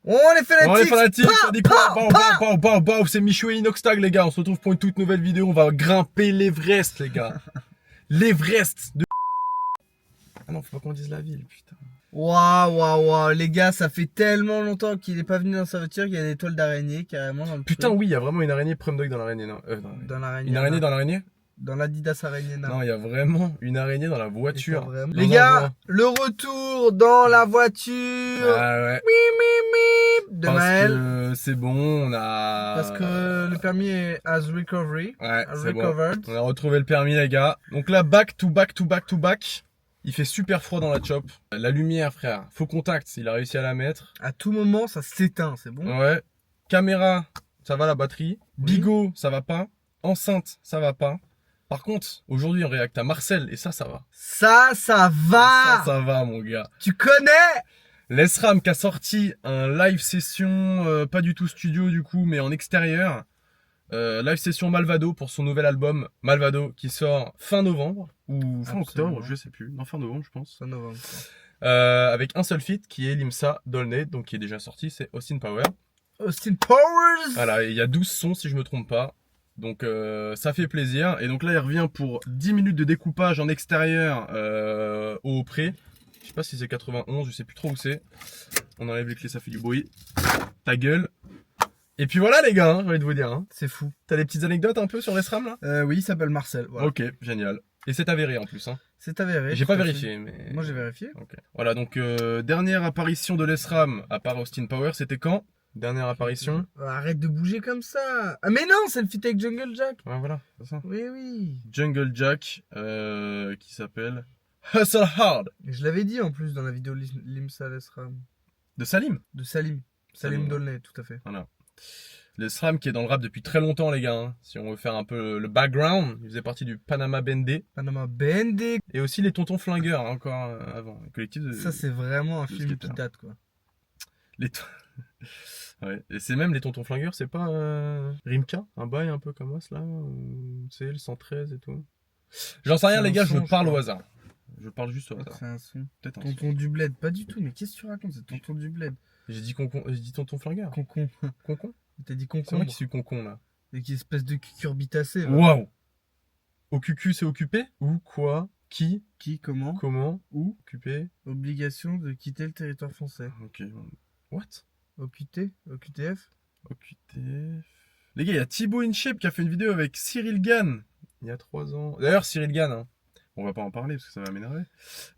On est fanatiques. On est fanatiques, ça dit quoi? Pa. Bao, c'est Michou et Inoxtag, les gars. On se retrouve pour une toute nouvelle vidéo. On va grimper l'Everest, les gars. L'Everest de... Ah non, faut pas qu'on dise la ville, putain. Waouh, les gars, ça fait tellement longtemps qu'il est pas venu dans sa voiture qu'il y a des toiles d'araignée carrément dans le Putain, truc. oui, il y a vraiment une araignée Prumdog dans l'araignée, non Dans l'araignée. Une araignée dans l'araignée? Dans l'Adidas araignée. Non, il y a vraiment une araignée dans la voiture. Vraiment. Dans Les un gars, bois. le retour dans la voiture. Ah ouais. De Parce Maël. que c'est bon, on a... Parce que le permis est as recovery. Ouais, c'est bon. Recovered. On a retrouvé le permis, les gars. Donc là, back to back. Il fait super froid dans la chop. La lumière, frère, faux contact, il a réussi à la mettre. À tout moment, ça s'éteint, c'est bon. Ouais. Caméra, ça va la batterie. Oui. Bigot, ça va pas. Enceinte, ça va pas. Par contre, aujourd'hui, on réacte à Marcel et ça va. Ça va. Ça va, mon gars. Tu connais. L'ESRAM qui a sorti un live session, pas du tout studio du coup, mais en extérieur. Live session Malvado pour son nouvel album Malvado qui sort fin novembre ou fin Absolument. octobre, je sais plus. Non, fin novembre, je pense. Ça novembre. Avec un seul feat qui est Limsa Dolnay, donc qui est déjà sorti, c'est Austin Power. Austin Powers. Voilà, et il y a 12 sons si je me trompe pas. Donc ça fait plaisir. Et donc là il revient pour 10 minutes de découpage en extérieur au pré. Je sais pas si c'est 91, je sais plus trop où c'est. On enlève les clés, ça fait du bruit. Ta gueule. Et puis voilà les gars, j'ai envie de vous dire. Hein. C'est fou. T'as des petites anecdotes un peu sur les SRAM là? Oui, il s'appelle Marcel. Voilà. Ok, génial. Et c'est avéré en plus. Hein. C'est avéré. J'ai tout pas à fait. vérifié, mais... Moi j'ai vérifié. Ok. Voilà, donc dernière apparition de l'ESRAM, à part Austin Power, c'était quand? Dernière apparition? Arrête de bouger comme ça. Ah mais non, c'est le feat avec Jungle Jack. Ouais, voilà, c'est ça. Oui. Jungle Jack, qui s'appelle Hustle Hard, Je l'avais dit en plus dans la vidéo Limsa Lesram. de Salim. De Salim. Salim Salim. Dolnay, tout à fait. Voilà. Le SRAM qui est dans le rap depuis très longtemps, les gars. Hein. Si on veut faire un peu le background, il faisait partie du Panama Bendé. Panama Bendé. Et aussi les Tontons Flingueurs, hein, encore avant. Un collectif de... Ça c'est vraiment un de film qui skateurs. date quoi. Les ouais. Et c'est même les Tontons Flingueurs, c'est pas Rimka, un bail un peu comme Os là, c'est le 113 et tout. J'en sais rien C'est les un gars, son, je je parle crois. au hasard. Je parle juste au hasard. C'est un son. Peut-être un son. Tonton du bled, pas du tout, mais qu'est-ce que tu racontes? C'est tonton du bled. J'ai dit Tonton Flingueur. Concon. Concon. T'as dit C'est moi concombre. qui suis concon là. Et qui espèce de cucurbitacé. va. Waouh. Au cucu c'est occupé? Où? Quoi? Qui? Qui, comment? Comment? Où? Occupé? Obligation de quitter le territoire français. Ok. What? OQT? OQTF? OQTF. Les gars, il y a Thibaut InShape qui a fait une vidéo avec Cyril Gann il y a 3 ans. D'ailleurs, Cyril Gann, hein. On va pas en parler parce que ça va m'énerver.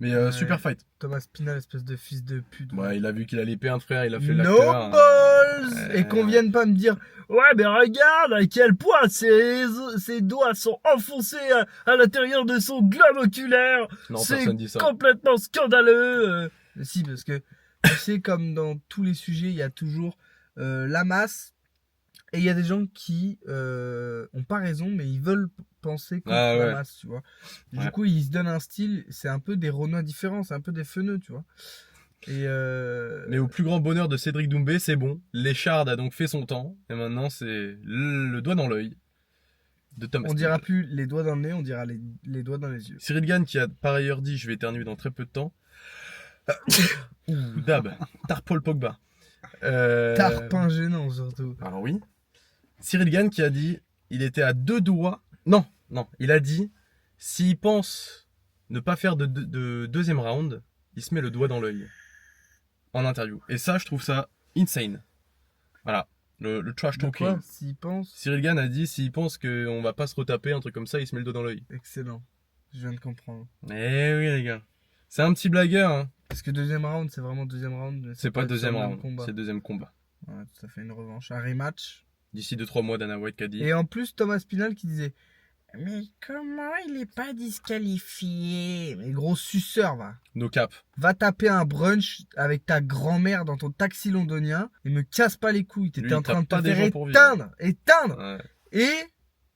Mais Ouais. super fight. Thomas Pinal, espèce de fils de pute. Ouais, il a vu qu'il allait perdre, frère, il a fait No l'acteur. balls! Et qu'on vienne pas me dire, ouais, mais regarde à quel point ses doigts sont enfoncés à l'intérieur de son globe oculaire. Non, C'est personne dit ça. complètement scandaleux. Si, parce que tu sais, comme dans tous les sujets, il y a toujours la masse. Et il y a des gens qui ont pas raison, mais ils veulent penser comme Ah, la ouais. masse, tu vois. Du Ouais. coup, ils se donnent un style, c'est un peu des Renois différents, c'est un peu des feneux, tu vois. Et Mais au plus grand bonheur de Cédric Doumbé, c'est bon. L'écharde a donc fait son temps. Et maintenant, c'est le doigt dans l'œil de Thomas. on dira Pinal. plus les doigts dans le nez, on dira les doigts dans les yeux. Cyril Gann qui a par ailleurs dit je vais éternuer dans très peu de temps. Ouh, Dab. Tarpol Pogba. Tarpin gênant, surtout. Alors oui. Cyril Gann qui a dit il était à 2 doigts. Non, il a dit s'il pense ne pas faire de deuxième round, il se met le doigt dans l'œil. En interview. Et ça, je trouve ça insane. Voilà. Le trash De talking. quoi, s'il pense. Cyril Gann a dit s'il pense qu'on va pas se retaper, un truc comme ça, il se met le doigt dans l'œil. Excellent. Je viens de comprendre. Eh oui, les gars. C'est un petit blagueur, hein. Parce que deuxième round, c'est vraiment deuxième round. mais C'est pas deuxième sur le même round, combat. c'est deuxième combat. Ouais, ça fait une revanche, un rematch. D'ici 2-3 mois, Dana White qui a dit. Et en plus, Thomas Pinal qui disait, mais comment il est pas disqualifié? Mais gros suceur, va. No cap. Va taper un brunch avec ta grand-mère dans ton taxi londonien et me casse pas les couilles. Lui, T'étais en il train de tape pas te des faire gens pour vivre. éteindre. Ouais. Et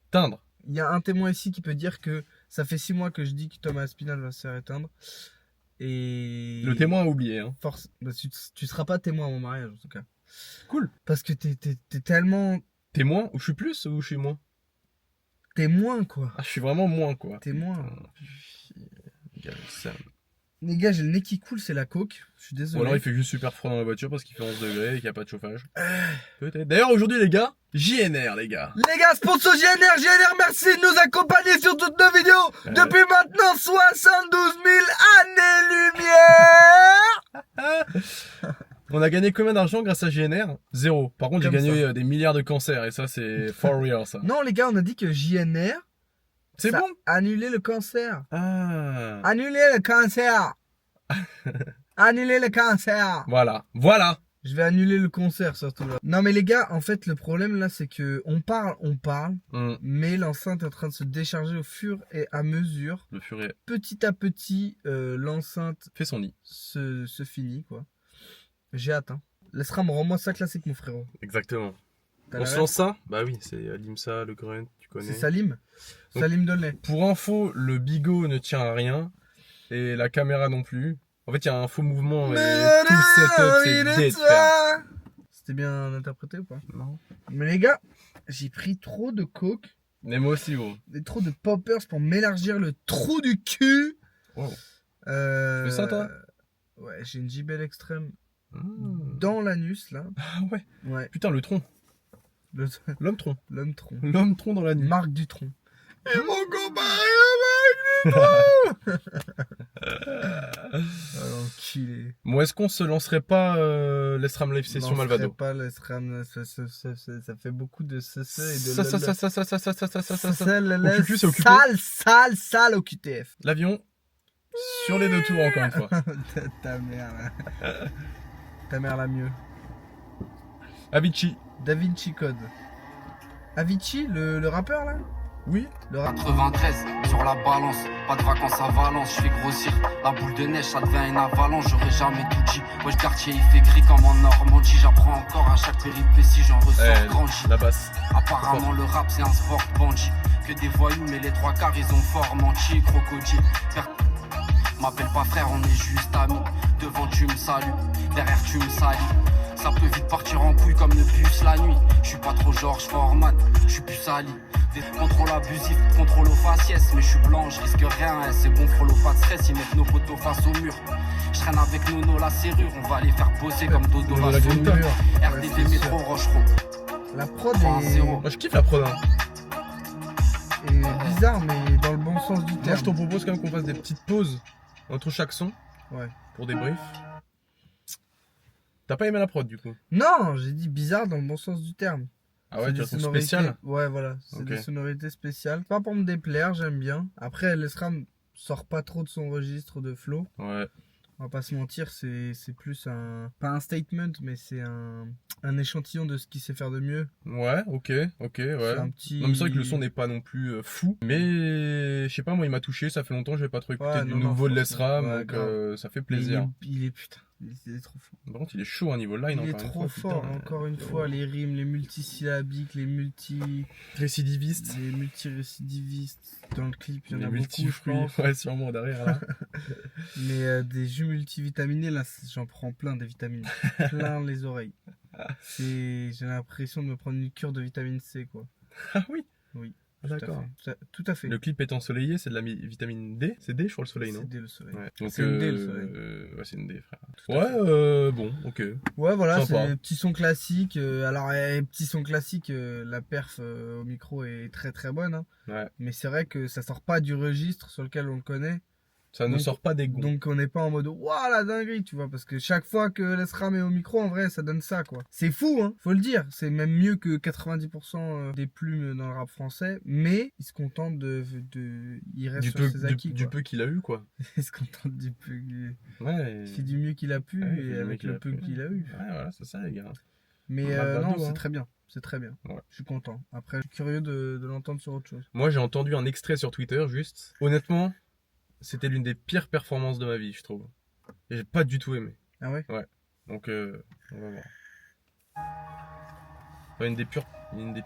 Teindre. il y a un témoin ici qui peut dire que ça fait 6 mois que je dis que Thomas Pinal va se faire éteindre. Et Le témoin a oublié, hein. force, bah, tu seras pas témoin à mon mariage en tout cas. Cool. Parce que t'es tellement Témoin ou je suis plus ou je suis moins? témoin quoi. Ah, je suis vraiment moins, quoi. Témoin. Putain, Gary Sam. Les gars, j'ai le nez qui coule, c'est la coke. Je suis Ou désolé. alors il fait juste super froid dans la voiture parce qu'il fait 11 degrés et qu'il n'y a pas de chauffage. Peut-être. D'ailleurs, aujourd'hui, les gars, JNR, les gars. Les gars, sponsor JNR, merci de nous accompagner sur toutes nos vidéos depuis maintenant 72 000 années-lumière. On a gagné combien d'argent grâce à JNR? 0. Par contre, j'ai Comme gagné ça. Des milliards de cancers et ça, c'est for real, ça. Non, les gars, on a dit que JNR, C'est ça bon? annulait le cancer. Ah. Annuler le cancer. Annuler le cancer. Voilà. Voilà. Je vais annuler le concert surtout là. Non mais les gars, en fait le problème là c'est que on parle, mais l'enceinte est en train de se décharger au fur et à mesure. Le furet Petit à petit, l'enceinte fait son nid. se finit quoi. J'ai hâte hein. Laissera me rends-moi ça classique mon frérot. Exactement. T'as On la se ref lance ça? Bah oui, c'est Limsa, le Grunt, tu connais. C'est Salim. Donc, Salim Dolnay. Pour info, le bigot ne tient à rien et la caméra non plus. En fait, il y a un faux mouvement et tout le setup, c'est dead, frère. C'était bien interprété ou pas? Non. Mais les gars, j'ai pris trop de coke Mais moi aussi, gros. et trop de poppers pour m'élargir le trou du cul. Wow. Tu fais ça, toi? Ouais, j'ai une JBL extrême Mmh. dans l'anus là. Ah ouais. Ouais. Putain, le tronc. Le- L'homme tronc. L'homme tronc. L'homme tronc dans la nuit. Marque du tronc. Ils m'ont comparé avec l'enculé. Bon, est-ce qu'on se lancerait pas l'Esram Live Session Non, Malvado? pas le SRAM, ça fait beaucoup de ce et de Ça. Au QQ, c'est occupé. Sale au QTF. L'avion sur les 2 tours, encore une fois. Ta mère là. Ta mère la mieux. Avicii. Da Vinci Code. Avicii, le rappeur là? Oui. Le rappeur. 93 sur la balance, pas de vacances à Valence, je fais grossir la boule de neige, ça devient une avalanche, j'aurais jamais tout dit. Wesh, quartier il fait gris comme en Normandie, j'apprends encore à chaque péripétie, j'en ressors grandi. La basse. Apparemment le rap c'est un sport bandit, que des voyous mais les 3/4 ils ont fort menti, crocodile. M'appelle pas frère, on est juste amis, devant tu me salues, derrière tu me salis. Ça peut vite partir en couille comme le bus la nuit. Je suis pas trop Georges Foreman, je suis plus sali. Des contrôles abusifs, contrôle aux faciès. Mais je suis blanc, je risque rien, hein. C'est bon, frollo, pas de stress, ils mettent nos poteaux face au mur. Je traîne avec Nono la serrure, on va les faire bosser comme Dodo la saumure. RDV métro Rochereau. La prod 3-0. Moi, je kiffe la prod. Hein. est bizarre, mais dans le bon sens du Moi, terme. je te propose quand même qu'on fasse des petites pauses entre chaque son. Ouais. Pour débrief. T'as pas aimé la prod du coup? Non, j'ai dit bizarre dans le bon sens du terme. Ah ouais, C'est tu des la trouves sonorités- spéciale? Ouais, voilà. C'est Ok. des sonorités spéciales. Pas pour me déplaire, j'aime bien. Après, l'ESRAM sort pas trop de son registre de flow. Ouais. On va pas se mentir, c'est plus un... Pas un statement, mais c'est un échantillon de ce qu'il sait faire de mieux. Ouais, ok, ouais. C'est un petit... Non mais c'est vrai que le son n'est pas non plus fou. Mais je sais pas, moi il m'a touché, ça fait longtemps que je vais pas trop écouter Ouais, du non, non, nouveau de franchement, l'ESRAM, ouais, donc grave. ça fait Mais plaisir. il est putain, il est trop fort. Par contre il est chaud à niveau line Il est encore une trop fois, fort, putain. encore une fois, les rimes, les multisyllabiques, les Récidiviste. multirécidivistes. Dans le clip, il y en Les a beaucoup, je multifruits, pense. ouais sûrement derrière là. Mais des jus multivitaminés, là, j'en prends plein des vitamines. Plein les oreilles. J'ai l'impression de me prendre une cure de vitamine C, quoi. Ah oui. Oui. Ah, d'accord. Tout à fait. Le clip est ensoleillé, c'est de la vitamine D. C'est D, je crois, le soleil, non? C'est D le soleil. Ouais. Donc, C'est une D, le soleil. ouais, c'est une D, frère. Tout à Ouais, bon, ok. Ouais, voilà, Sympa. c'est un petit son classique. Alors, petit son classique, la perf au micro est très très bonne. Hein. Ouais. Mais c'est vrai que ça sort pas du registre sur lequel on le connaît. Ça ne Donc- sort pas des gonds. Donc on n'est pas en mode waouh la dinguerie, tu vois, parce que chaque fois que l'ESRAM est au micro, en vrai, ça donne ça, quoi. C'est fou, hein, faut le dire. C'est même mieux que 90% des plumes dans le rap français, mais il se contente il reste sur ses acquis, du quoi. peu qu'il a eu, quoi. Il se contente du peu, Ouais. il fait du mieux qu'il a pu Ouais, il fait et du mieux avec qu'il le a peu pu. qu'il a eu. Ouais, voilà, c'est ça, les gars. Mais Malvado, non, c'est hein. très bien, c'est très bien. Ouais. Je suis content. Après, je suis curieux de l'entendre sur autre chose. Moi, j'ai entendu un extrait sur Twitter, juste. Honnêtement, c'était l'une des pires performances de ma vie, je trouve. Et j'ai pas du tout aimé. Ah ouais? Donc, on va voir. Enfin, une des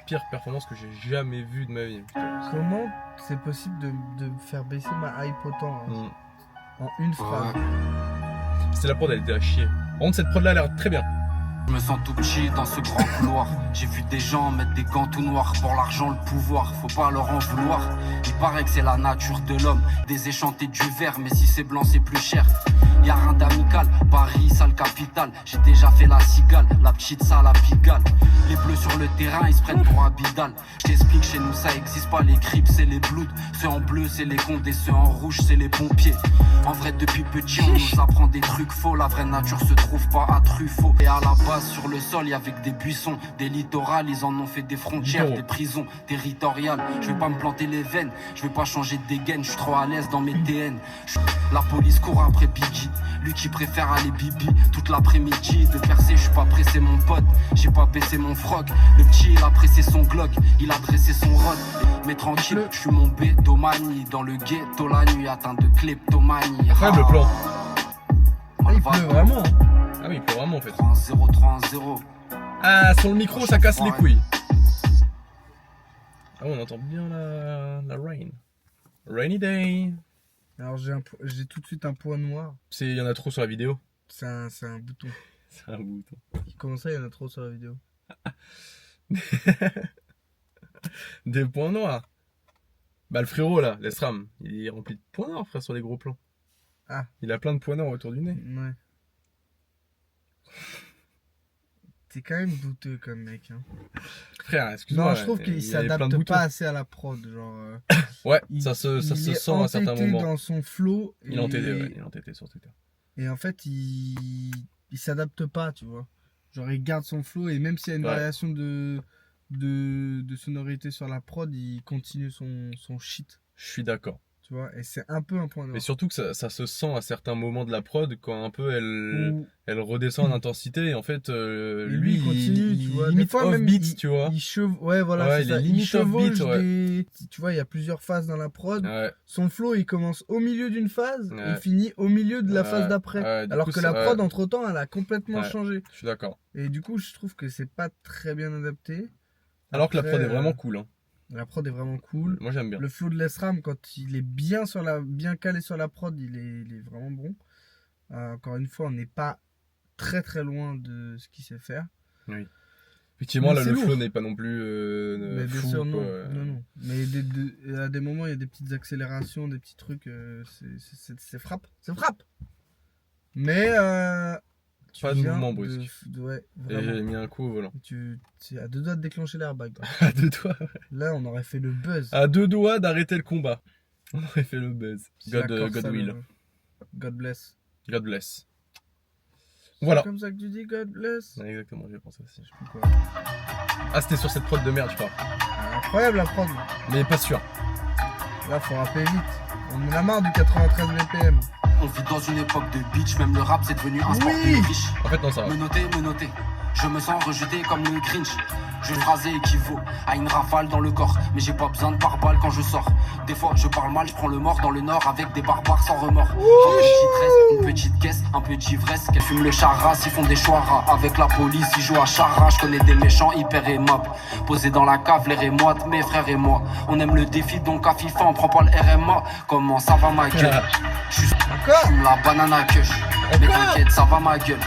pires performances que j'ai jamais vues de ma vie. Putain. Comment c'est possible de faire baisser ma hype autant hein, Mm. en une phrase? C'était la prod, elle était à chier. Par contre, cette prod là, elle a l'air très bien. Je me sens tout petit dans ce grand couloir. J'ai vu des gens mettre des gants tout noirs. Pour l'argent, le pouvoir, faut pas leur en vouloir. Il paraît que c'est la nature de l'homme, des échantés du verre. Mais si c'est blanc, c'est plus cher. Y'a rien d'amical, Paris, sale capitale. J'ai déjà fait la cigale, la petite salle à Pigalle. Les bleus sur le terrain, ils se prennent pour Abidal. Je t'explique, chez nous ça existe pas. Les crips, c'est les bloods. Ceux en bleu, c'est les condés. Ceux en rouge, c'est les pompiers. En vrai, depuis petit, on nous apprend des trucs faux. La vraie nature se trouve pas à Truffaut. Et à la base, sur le sol, y'a avec des buissons, des littorales. Ils en ont fait des frontières, des prisons territoriales. Je vais pas me planter les veines, je vais pas changer de dégaine. Je suis trop à l'aise dans mes TN. La police court après Biggie. Lui qui préfère aller bibi toute l'après-midi. De percer, je suis pas pressé mon pote. J'ai pas baissé mon froc. Le petit, il a pressé son Glock. Il a dressé son rod. Mais tranquille, je suis mon bédomanie. Dans le ghetto la nuit, atteint de kleptomanie. Incroyable le plan. Ah, il pleut vraiment. Ah oui, il pleut vraiment en fait. 3-1-0, 3-1-0. Ah, sur le micro, ça casse les couilles. Ah, on entend bien la rain. Rainy day. Alors j'ai tout de suite un point noir. Il y en a trop sur la vidéo. C'est un bouton. C'est un bouton. Comment ça, il y en a trop sur la vidéo? Des points noirs. Bah, le frérot là, l'Estram, il est rempli de points noirs, frère, sur les gros plans. Ah. Il a plein de points noirs autour du nez. Ouais. T'es quand même douteux comme mec. Hein. Frère, excuse-moi. Non, je trouve qu'il s'adapte pas assez à la prod. Genre, ouais, il, ça se il est sent à certains moments. dans son flow. Il est entêté, ouais, il est entêté sur Twitter. Et en fait, il s'adapte pas, tu vois. Genre, il garde son flow et même s'il y a une variation de sonorité sur la prod, il continue son shit. Je suis d'accord. Tu vois, et c'est un peu un point noir. Mais surtout que ça se sent à certains moments de la prod quand un peu elle redescend en intensité et en fait lui il continue, tu vois. Limite Des fois off même beat, tu vois. Ouais, voilà, ouais, c'est ça. limite off beat, Tu vois, il y a plusieurs phases dans la prod. Ouais. Son flow, il commence au milieu d'une phase Ouais. et finit au milieu de la phase d'après. Ouais, alors coup, que la prod, entre-temps, elle a complètement changé. Je suis d'accord. Et du coup, je trouve que c'est pas très bien adapté. Alors que la prod est vraiment cool. Hein. La prod est vraiment cool. Moi, j'aime bien. Le flow de l'Esram, quand il est bien calé sur la prod, il est vraiment bon. Encore une fois, on n'est pas très très loin de ce qu'il sait faire. Oui. Effectivement, mais là, le lourd. flow n'est pas non plus mais fou. Bien sûr, quoi. non. Mais à des moments, il y a des petites accélérations, des petits trucs. C'est frappe. C'est frappe. Mais pas de mouvement brusque. Ouais, et j'ai mis un coup au volant. Tu es à deux doigts de déclencher l'airbag. À deux doigts. Là, on aurait fait le buzz. À deux doigts d'arrêter le combat. On aurait fait le buzz. God will. God bless. God bless. Voilà. C'est comme ça que tu dis God bless. Ouais, exactement, j'ai pensé aussi. Je sais plus quoi. Ah, c'était sur cette prod de merde, je crois. Incroyable la prod. Mais pas sûr. Là, faut rapper vite. On en a marre du 93 BPM. On vit dans une époque de bitch, même le rap c'est devenu un sport de riche. En fait, non, ça va. Me noter, je me sens rejeté comme le Grinch. Je phrasé équivaut à une rafale dans le corps, mais j'ai pas besoin de pare-balles quand je sors. Des fois je parle mal, je prends le mort dans le nord avec des barbares sans remords. Une petite caisse, un peu d'ivresse, qu'elle fume le charras, ils font des choix avec la police, ils jouent à charras, je connais des méchants hyper aimables. Posés dans la cave, l'air est moite, mes frères et moi. On aime le défi donc à FIFA, on prend pas le RMA. Comment ça va ma gueule? Je suis la banana kush, mais t'inquiète ça va ma gueule.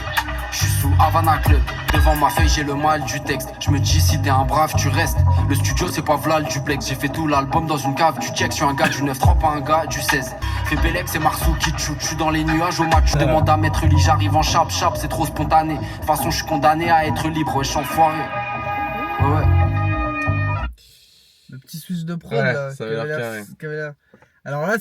Je suis sous Havana Club, devant ma feuille j'ai le mal du texte. Je me dis si t'es un brave tu restes. Le studio c'est pas v'là le duplex. J'ai fait tout l'album dans une cave du check. Je suis un gars du 9-3 pas un gars du 16. Fais Bélec c'est Marsou qui te shoot. Je suis dans les nuages au match. Je demande à mettre lit, j'arrive en chap c'est trop spontané. De toute façon je suis condamné à être libre, wesh enfoiré. Ouais. Le petit switch de prod ouais, là, ça avait l'air carré. Alors là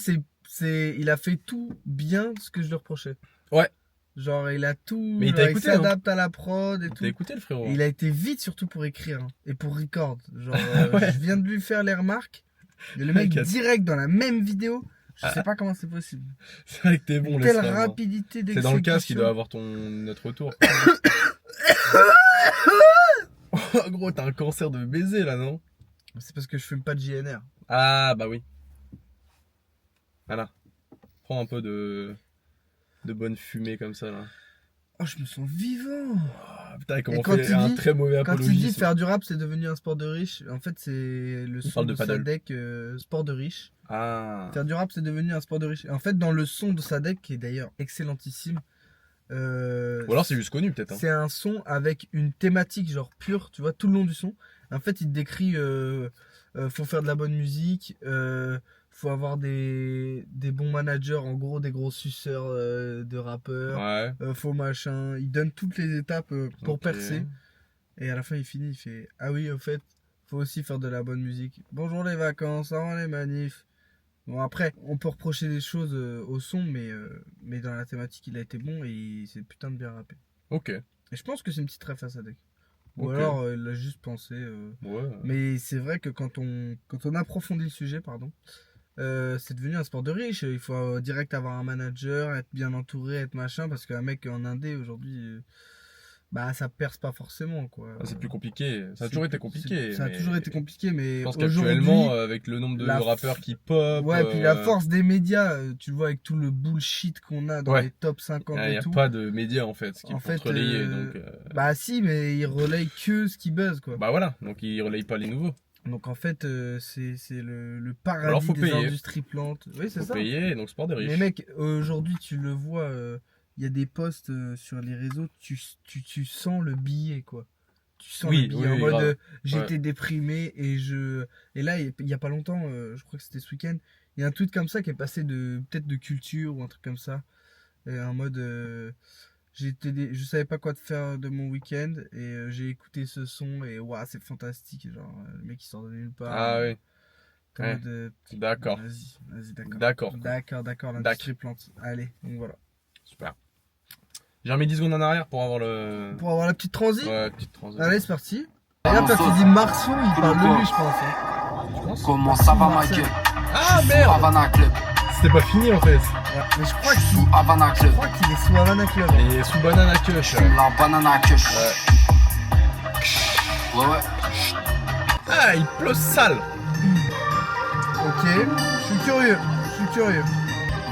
il a fait tout bien ce que je lui reprochais. Ouais. Genre il a tout, mais il s'adapte à la prod et tout. T'as écouté le frérot. Et il a été vite surtout pour écrire et pour record. Genre je viens de lui faire les remarques. Et le mec direct dans la même vidéo. Je sais pas comment c'est possible. C'est vrai que t'es bon. Quelle rapidité d'exécution. C'est dans le casque qu'il doit avoir notre retour. Oh, gros, t'as un cancer de baiser là, non? C'est parce que je fume pas de JNR. Ah bah oui. Voilà. Prends un peu de bonne fumée comme ça là. Oh, je me sens vivant. Oh, putain, comment on fait un très mauvais apologisme. Quand il dit faire du rap c'est devenu un sport de riche, en fait c'est le son de Sadek, sport de riche. Ah. Faire du rap c'est devenu un sport de riche. En fait dans le son de Sadek, qui est d'ailleurs excellentissime, Ou alors c'est juste connu peut-être. Hein. C'est un son avec une thématique genre pure, tu vois, tout le long du son. En fait, il te décrit faut faire de la bonne musique, faut avoir des bons managers, en gros des gros suceurs de rappeurs, Ouais. faut machin. Il donne toutes les étapes pour Ok. percer. Et à la fin, il finit, il fait ah oui, au fait, faut aussi faire de la bonne musique. Bonjour les vacances, avant les manifs. Bon, après, on peut reprocher des choses au son, mais dans la thématique, il a été bon et c'est putain de bien rappé. Ok. Et je pense que c'est une petite ref à Sadek. Ou Ok. alors, il a juste pensé. Ouais. Mais c'est vrai que quand on approfondit le sujet, pardon, c'est devenu un sport de riche. Il faut direct avoir un manager, être bien entouré, être machin, parce qu'un mec en indé aujourd'hui, bah ça perce pas forcément, quoi. Ah, c'est plus compliqué. Ça a toujours été compliqué. Ça a mais toujours été compliqué, mais Je pense aujourd'hui, qu'actuellement, avec le nombre de la- rappeurs qui pop. ouais, puis la force des médias, tu le vois avec tout le bullshit qu'on a dans Ouais. les top 50 Il n'y et a tout. pas de médias en fait, ce qui En peut fait, relayer. Donc, bah si, mais ils relayent que ce qui buzz, quoi. bah voilà, donc ils relayent pas les nouveaux. Donc en fait, c'est le Alors, paradis faut des payer. industries plantes. Oui, c'est Faut ça. payer, donc sport des riches. Mais mec, aujourd'hui, tu le vois, il y a des posts sur les réseaux, tu sens le billet, quoi. Tu sens Oui, le billet oui, en oui, mode grave. j'étais déprimé et là, il y a pas longtemps, je crois que c'était ce week-end, il y a un tweet comme ça qui est passé de peut-être de culture ou un truc comme ça. En mode je savais pas quoi faire de mon week-end et j'ai écouté ce son et waouh, c'est fantastique. Genre, le mec il sort de nulle part. Ah oui, En ouais. mode, D'accord. vas-y, d'accord. D'accord. D'accord, l'industrie plante. Allez, donc voilà. Super. J'ai remis 10 secondes en arrière pour avoir le. Pour avoir la petite transi, Ouais, petite transition. allez, c'est parti. D'ailleurs, quand tu dis Marceau, il parle de lui, je pense. Hein. Comment ça va ma gueule? Ah Sous merde, Havana Club. c'était pas fini en fait. Ouais, mais je crois Sous Havana Club. qu'il est sous Havana Club. Hein. Et sous Banana Kush. La banana kush. Ouais, ouais. Ah, il pleut sale. Ok, je suis curieux.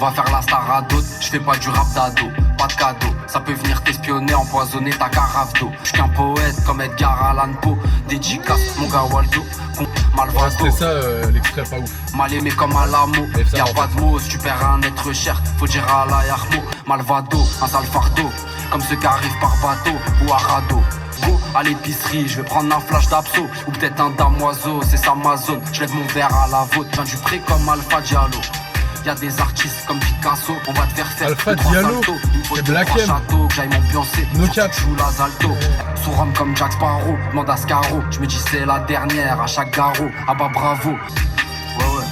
Va faire la star à d'autres, je fais pas du rap d'ado, pas de cadeau. Ça peut venir t'espionner, empoisonner ta carafe d'eau. Je suis qu'un poète comme Edgar Allan Poe. Dédicace, mon gars Waldo. Ouais, Malvado, c'était ça l'extrait pas ouf. mal aimé comme Alamo. Et ça, Y'a en pas de mots, si tu perds un être cher, faut dire à la Yarmo. Malvado, un sale fardeau, comme ceux qui arrivent par bateau ou à radeau. Go à l'épicerie, je vais prendre un flash d'abso ou peut-être un damoiseau, c'est ça ma zone. Je lève mon verre à la vôtre, viens du pré comme Alpha Diallo. Y'a des artistes comme Picasso, on va te faire Alpha deux, trois Diallo, saltos. Il me faut c'est deux, Black trois M. châteaux, que j'aille m'ambiancer. No Surtout cap. que je joue la Zalto. Sous Rome comme Jack Sparrow, demande à Scarro. Je me dis c'est la dernière à chaque garrot. Ah bah bravo. Ouais.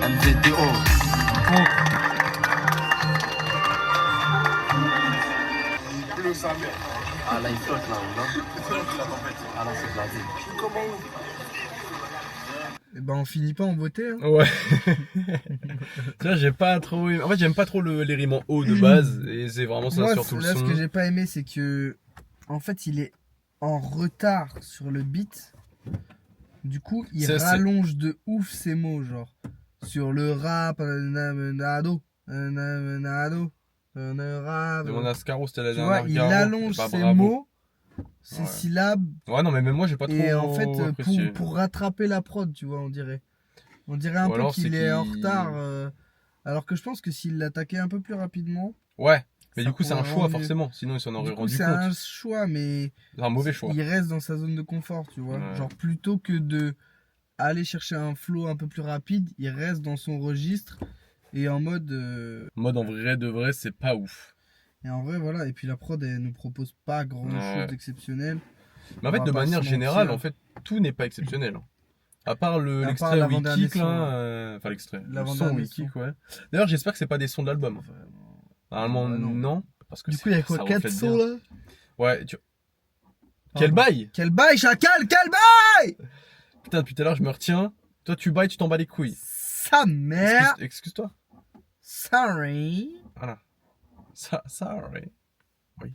MVDO. Ah là il flotte là, ah là c'est blasé. Et ben on finit pas en beauté. Hein. Ouais. Tu vois, j'ai pas trop. En fait, j'aime pas trop les rimes en haut de base. Et c'est vraiment ça Moi, surtout le là, son. ce que j'ai pas aimé, c'est que en fait, il est en retard sur le beat. Du coup, il C'est- rallonge de ouf ses mots, genre sur le rap, nado, Demande à Scarro, c'était la tu vois, dernière. il Garro, allonge pas ses bravo. mots, ses Ouais. syllabes, Ouais, non, mais même moi, j'ai pas trop et en fait, apprécié. pour rattraper la prod, tu vois, on dirait un Ou peu alors, qu'il c'est est en qu'il- retard, alors que je pense que s'il l'attaquait un peu plus rapidement, Ouais, mais ça du coup, c'est un pourrait choix rendre mieux. forcément. Sinon, il s'en aurait du coup, rendu c'est compte. un choix, mais C'est un mauvais choix. il reste dans sa zone de confort, tu vois. Ouais. Genre, plutôt que de aller chercher un flow un peu plus rapide, il reste dans son registre et en mode. Mode en vrai de vrai, c'est pas ouf. Et en vrai, voilà. Et puis la prod, elle nous propose pas grand chose Ouais. d'exceptionnel. Mais en On fait, va de pas manière se générale, mentir. en fait, tout n'est pas exceptionnel. À part À part l'extrait où il l'avant-dernier kick, son, là. ouais. Enfin, l'extrait. Le L'avant-dernier son où il son. kick, ouais. D'ailleurs, j'espère que c'est pas des sons de l'album. Normalement, Bah, non. non. Parce que Du coup, il y a ça quoi, reflète 4 bien. sauts là? Ouais, Quel Pardon. bail! Quel bail, chacal, quel bail! Putain, depuis tout à l'heure, je me retiens. Toi, tu bailles, tu t'en bats les couilles. Sa mère! Excuse-toi. Sorry! Voilà. Sorry. Oui.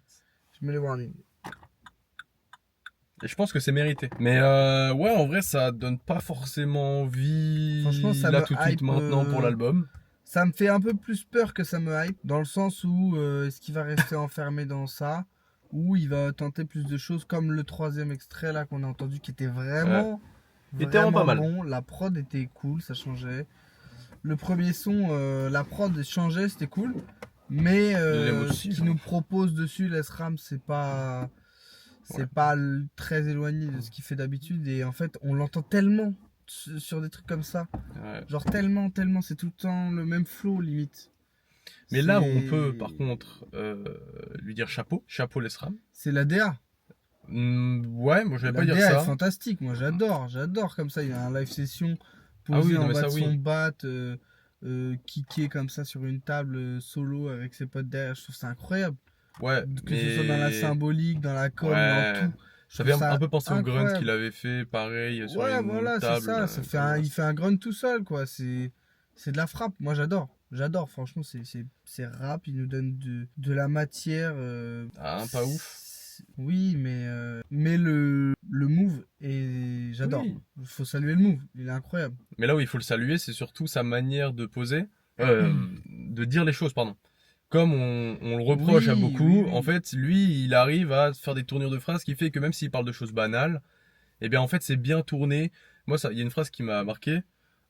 Je mets les warnings. Et je pense que c'est mérité. Mais ouais, en vrai, ça donne pas forcément envie. Franchement, ça là me tout de suite hype, maintenant pour l'album. Ça me fait un peu plus peur que ça me hype, dans le sens où est-ce qu'il va rester enfermé dans ça, ou il va tenter plus de choses, comme le troisième extrait là qu'on a entendu qui était vraiment, Il était vraiment pas mal. bon. La prod était cool, ça changeait. Le premier son, la prod changeait, c'était cool. Mais l'aime ce aussi, qu'il hein. nous propose dessus, l'SRAM, c'est pas Ouais. très éloigné de ce qu'il fait d'habitude. Et en fait, on l'entend tellement sur des trucs comme ça. Ouais. Genre tellement, c'est tout le temps le même flow limite. Mais là où on C'est- peut, par contre, lui dire chapeau l'ESRAM. C'est la DA. Ouais, moi je vais La pas dire DA est ça. fantastique, moi j'adore comme ça. Il y a un live session Ah posé oui, non, en mais bas ça, de oui. son bat, kické comme ça sur une table solo avec ses potes derrière. Je trouve ça incroyable. Ouais, Que ce soit dans la mais symbolique, dans la com, dans ouais, tout. Je ça trouve fait un peu penser au grunt incroyable. qu'il avait fait, pareil, sur Ouais, une voilà, c'est table. ça. Il fait un grunt tout seul, quoi. C'est de la frappe. Moi, j'adore. Franchement, c'est rap. Il nous donne de la matière. Ah, pas ouf. Oui, mais le move, et j'adore. Oui. Il faut saluer le move. Il est incroyable. Mais là où il faut le saluer, c'est surtout sa manière de poser, de dire les choses, pardon. Comme on le reproche à Oui, beaucoup, oui. en fait, lui, il arrive à faire des tournures de phrases qui fait que même s'il parle de choses banales, eh bien, en fait, c'est bien tourné. Moi, il y a une phrase qui m'a marqué.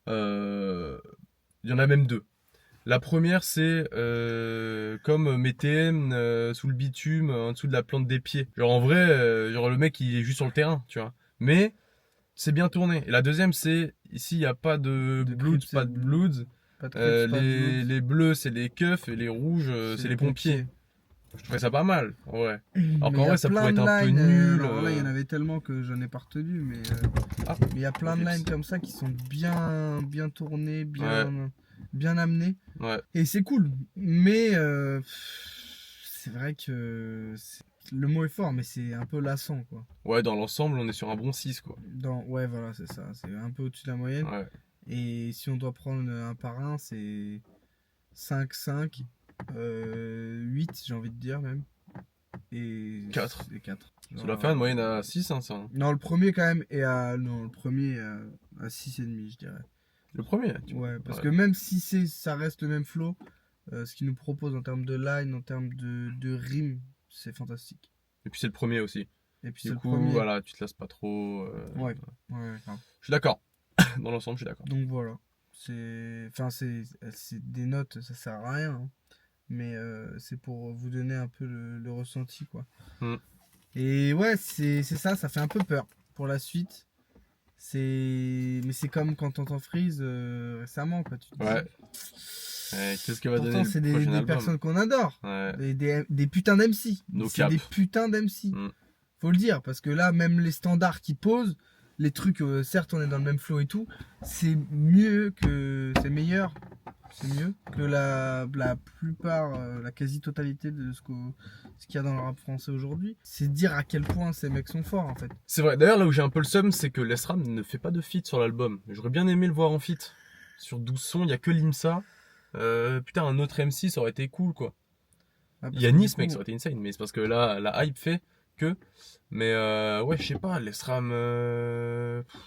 Il y en a même deux. La première, c'est comme mes TM sous le bitume, en dessous de la plante des pieds. Genre, en vrai, genre le mec, il est juste sur le terrain, tu vois. Mais c'est bien tourné. Et la deuxième, c'est ici, il n'y a pas de De bloods, Crips pas et de de- bloods. Pas de Crips, pas de Bloods. Les bleus, c'est les keufs et les rouges, c'est les pompiers. Je trouvais ça pas mal, en vrai. Alors Mais qu'en il y a vrai, ça plein pourrait de être un peu lines, nul. alors là, il y en avait tellement que j'en ai pas retenu, mais Ah, il y a plein de ok. lines comme ça qui sont bien tournées, bien amenées. Ouais. Et c'est cool. Mais c'est vrai que le mot est fort, mais c'est un peu lassant, quoi. Ouais, dans l'ensemble, on est sur un bon 6, quoi. Ouais, voilà, c'est ça. C'est un peu au-dessus de la moyenne. Ouais. Et si on doit prendre un par un, c'est 5, 5, 8, j'ai envie de dire même. Et 4. Et 4. Ça doit faire une moyenne à 6, hein, ça. Non, le premier quand même est à. Non, le premier est à 6,5, je dirais. Le premier, tu vois. Ouais, parce Ouais. que même si ça reste le même flow, ce qu'il nous propose en termes de line, en termes de rime, c'est fantastique. Et puis c'est le premier aussi. Et puis c'est Du le coup, premier. voilà, tu te lasses pas trop. Ouais, grave. Je suis d'accord. Dans l'ensemble, je suis d'accord. Donc voilà. Enfin, c'est des notes, ça sert à rien. Hein. Mais c'est pour vous donner un peu le ressenti, quoi. Mm. Et ouais, c'est ça fait un peu peur pour la suite. Mais c'est comme quand t'entends Freeze récemment, quoi. Tu te dis, Ouais. Qu'est-ce que va donner pourtant, le c'est prochain des album personnes qu'on adore. Ouais. Des putains d'MC. No C'est cap. des putains d'MC. Mm. Faut le dire, parce que là, même les standards qu'ils posent, les trucs, certes, on est dans le même flow et tout, c'est mieux que la plupart, la quasi-totalité de ce qu'il y a dans le rap français aujourd'hui. C'est dire à quel point ces mecs sont forts, en fait. C'est vrai. D'ailleurs, là où j'ai un peu le seum, c'est que l'ESRAM ne fait pas de feat sur l'album. J'aurais bien aimé le voir en feat. Sur 12 sons, il n'y a que Limsa. Putain, un autre MC, ça aurait été cool, quoi. Ouais, parce Il y a que du Nice, coup, mec, ça aurait été insane. Mais c'est parce que là, la hype fait que. Mais ouais, je sais pas, l'ESRAM.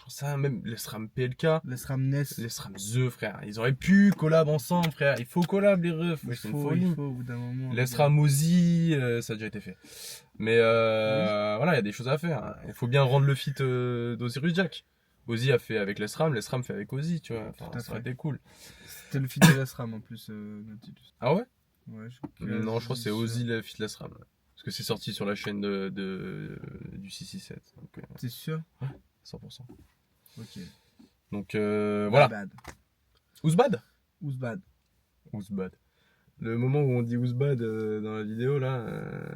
Ça, même l'ESRAM PLK. les Ramnes, L'ESRAM The, frère. Ils auraient pu collab ensemble, frère. Il faut collab, les refs. Ouais, c'est une folie. il faut au bout d'un moment. L'ESRAM Ozzy, ça a déjà été fait. Mais voilà, il y a des choses à faire. Hein. Il faut bien rendre le feat d'Osiris Jack. Ozzy a fait avec l'ESRAM fait avec Ozzy, tu vois. Enfin, Tout à ça aurait fait. été cool. C'était le feat de l'ESRAM en plus, Nautilus. Ah ouais? Ouais, Non, je crois que c'est Ozzy le feat l'ESRAM. Parce que c'est sorti sur la chaîne du 667. Donc, T'es sûr? 100%. Ok. Donc voilà. Bad. Ouzbad? Ouzbad. Ouzbad. Le moment où on dit Ouzbad dans la vidéo, là,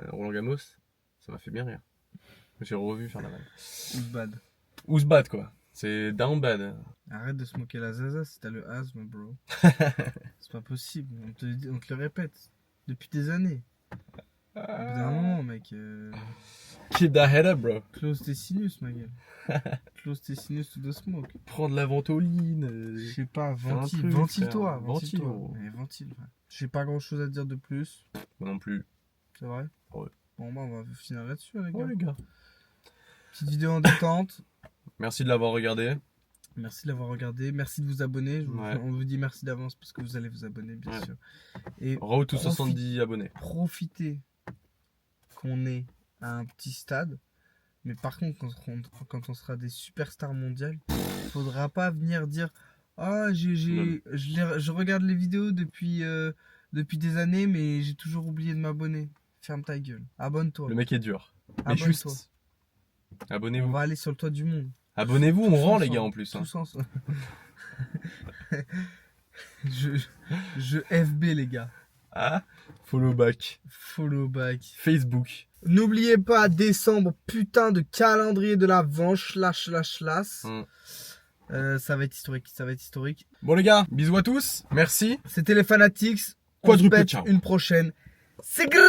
Roland Gamos, ça m'a fait bien rire. J'ai revu faire la vanne. Ouzbad. Ouzbad, quoi. C'est down bad. Arrête de se moquer la zaza si t'as le asthme, bro. C'est pas possible. On te le répète. Depuis des années. Au bout d'un moment, mec. Keep that head up, bro. Close tes sinus, ma gueule. Close tes sinus to the smoke. Prends de la ventoline. Je sais pas, un truc, ventile-toi. frère. Ventile-toi. Ventile. Ouais, ventile, ouais. J'ai pas grand chose à te dire de plus. Moi non plus. C'est vrai? Ouais. Bon, bah, on va finir là-dessus, les gars. Ouais, les gars. Petite vidéo en détente. Merci de l'avoir regardé. Merci de l'avoir regardé. Merci de vous abonner. Ouais. On vous dit merci d'avance parce que vous allez vous abonner, bien Ouais. sûr. Et Road to 70 abonnés. profitez qu'on est à un petit stade. Mais par contre, quand on sera des superstars mondiales, faudra pas venir dire ah je regarde les vidéos depuis depuis des années, mais j'ai toujours oublié de m'abonner. Ferme ta gueule. Abonne-toi. Le mec est dur. Mais Abonne-toi. juste. On Abonnez-vous. va aller sur le toit du monde. Abonnez-vous, on Tous rend les ensemble. gars en plus. Hein. Tous ensemble. je FB les gars. Ah, follow back. Follow back. Facebook. N'oubliez pas, décembre, putain de calendrier de l'Avent, slash. Ça va être historique. Bon les gars, bisous à tous. Merci. C'était les Fanatics. On se Quadruple pète ciao. une prochaine. C'est boum.